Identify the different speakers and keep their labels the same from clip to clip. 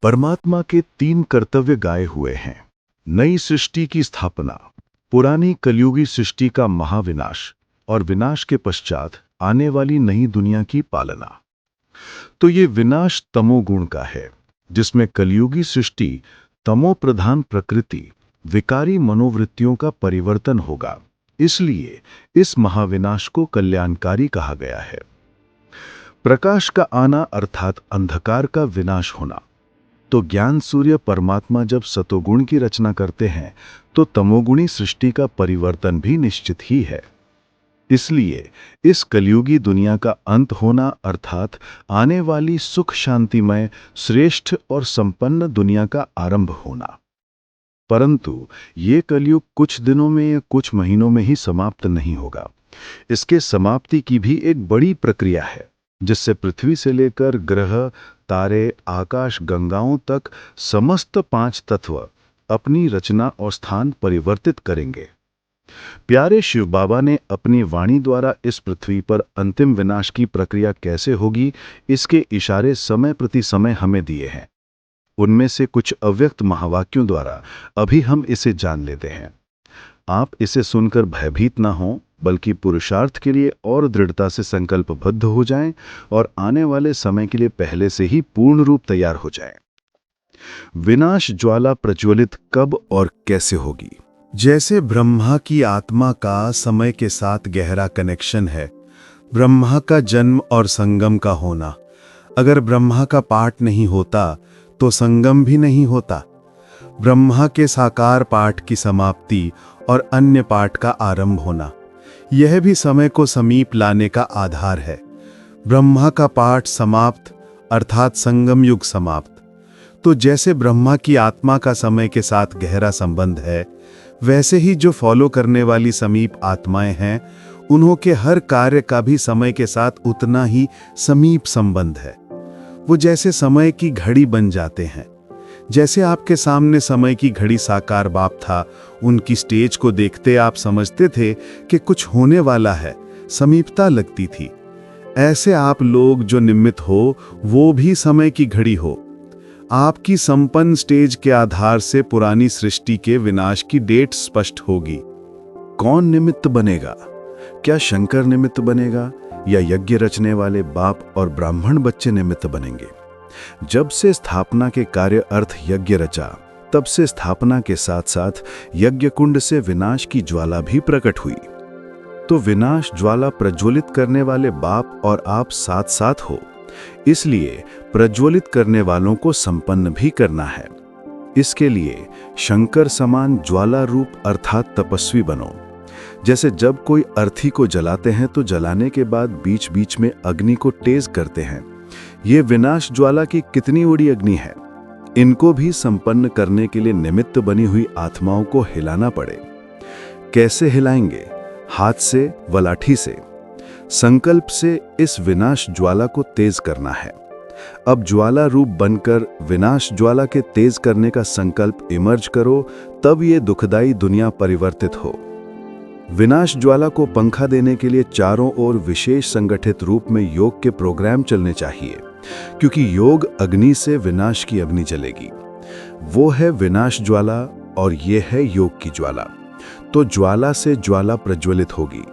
Speaker 1: परमात्मा के 3 कर्तव्य गाए हुए हैं। नई सृष्टि की स्थापना, पुरानी कलयुगी सृष्टि का महाविनाश और विनाश के पश्चात आने वाली नई दुनिया की पालना। तो ये विनाश तमोगुण का है, जिसमें कलयुगी सृष्टि तमो प्रधान प्रकृति, विकारी मनोवृत्तियों का परिवर्तन होगा। इसलिए इस महाविनाश को कल्याणकारी कहा गया है। प्रकाश का आना अर्थात अंधकार का विनाश होना। तो ज्ञान सूर्य परमात्मा जब सतोगुण की रचना करते हैं तो तमोगुणी सृष्टि का परिवर्तन भी निश्चित ही है। इसलिए इस कलयुगी दुनिया का अंत होना अर्थात आने वाली सुख शांतिमय, श्रेष्ठ और संपन्न दुनिया का आरंभ होना। परंतु ये कलयुग कुछ दिनों में या कुछ महीनों में ही समाप्त नहीं होगा। इसके समाप्ति की भी एक बड़ी प्रक्रिया है, जिससे पृथ्वी से लेकर ग्रह, तारे, आकाश गंगाओं तक समस्त 5 तत्व अपनी रचना और स्थान परिवर्तित करेंगे। प्यारे शिव बाबा ने अपनी वाणी द्वारा इस पृथ्वी पर अंतिम विनाश की प्रक्रिया कैसे होगी, इसके इशारे समय प्रति समय हमें दिए हैं। उनमें से कुछ अव्यक्त महावाक्यों द्वारा अभी हम इसे जान लेते हैं। आप इसे सुनकर भयभीत ना हों, बल्कि पुरुषार्थ के लिए और दृढ़ता से संकल्पबद्ध हो जाएं और आने वाले समय के लिए पहले से ही पूर्ण रूप तैयार हो जाएं। विनाश ज्वाला प्रज्वलित कब और कैसे होगी?
Speaker 2: जैसे ब्रह्मा की आत्मा का समय के साथ गहरा कनेक्शन है, ब्रह्मा का जन्म और संगम का होना। अगर ब्रह्मा का पाठ नहीं होता तो संगम भी नहीं होता। ब्रह्मा के साकार पाठ की समाप्ति और अन्य पाठ का आरंभ होना, यह भी समय को समीप लाने का आधार है। ब्रह्मा का पाठ समाप्त अर्थात संगम युग समाप्त। तो जैसे ब्रह्मा की आत्मा का समय के साथ गहरा संबंध है, वैसे ही जो फॉलो करने वाली समीप आत्माएं हैं, उन्हों के हर कार्य का भी समय के साथ उतना ही समीप संबंध है। वो जैसे समय की घड़ी बन जाते हैं। जैसे आपके सामने समय की घड़ी साकार बाप था, उनकी स्टेज को देखते आप समझते थे कि कुछ होने वाला है, समीपता लगती थी। ऐसे आप लोग जो निमित्त हो, वो भी समय की घड़ी हो। आपकी संपन्न स्टेज के आधार से पुरानी सृष्टि के विनाश की डेट स्पष्ट होगी।
Speaker 1: कौन निमित्त बनेगा? क्या शंकर निमित्त बनेगा या यज्ञ रचने वाले बाप और ब्राह्मण बच्चे निमित्त बनेंगे? जब से स्थापना के कार्य अर्थ यज्ञ रचा, तब से स्थापना के साथ साथ यज्ञ कुंड से विनाश की ज्वाला भी प्रकट हुई। तो विनाश ज्वाला प्रज्वलित करने वाले बाप और आप साथ साथ हो, इसलिए प्रज्वलित करने वालों को संपन्न भी करना है। इसके लिए शंकर समान ज्वाला रूप अर्थात तपस्वी बनो। जैसे जब कोई अर्थी को जलाते हैं तो जलाने के बाद बीच बीच में अग्नि को तेज करते हैं। ये विनाश ज्वाला की कितनी उड़ी अग्नि है। इनको भी संपन्न करने के लिए निमित्त बनी हुई आत्माओं को हिलाना पड़े। कैसे हिलाएंगे? हाथ से व लाठी से। संकल्प से इस विनाश ज्वाला को तेज करना है। अब ज्वाला रूप बनकर विनाश ज्वाला के तेज करने का संकल्प इमर्ज करो, तब ये दुखदाई दुनिया परिवर्तित हो। विनाश ज्वाला को पंखा देने के लिए चारों ओर विशेष संगठित रूप में योग के प्रोग्राम चलने चाहिए, क्योंकि योग अग्नि से विनाश की अग्नि जलेगी। वो है विनाश ज्वाला और ये है योग की ज्वाला। तो ज्वाला से ज्वाला प्रज्वलित होगी।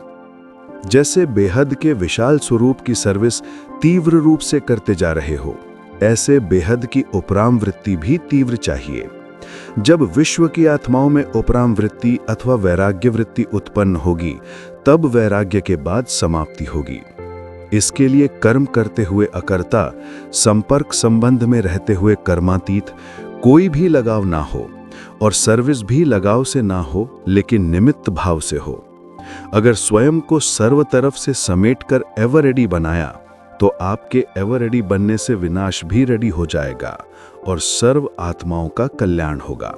Speaker 1: जैसे बेहद के विशाल स्वरूप की सर्विस तीव्र रूप से करते जा रहे हो, ऐसे बेहद की उपराम वृत्ति भी तीव्र चाहिए। जब विश्व की आत्माओं में उपराम वृत्ति अथवा वैराग्य वृत्ति उत्पन्न होगी, तब वैराग्य के बाद समाप्ति होगी। इसके लिए कर्म करते हुए अकर्ता, संपर्क संबंध में रहते हुए कर्मातीत, कोई भी लगाव ना हो और सर्विस भी लगाव से ना हो, लेकिन निमित्त भाव से हो। अगर स्वयं को सर्व तरफ से समेटकर एवर रेडी बनाया, तो आपके एवर रेडी बनने से विनाश भी रेडी हो जाएगा और सर्व आत्माओं का कल्याण होगा।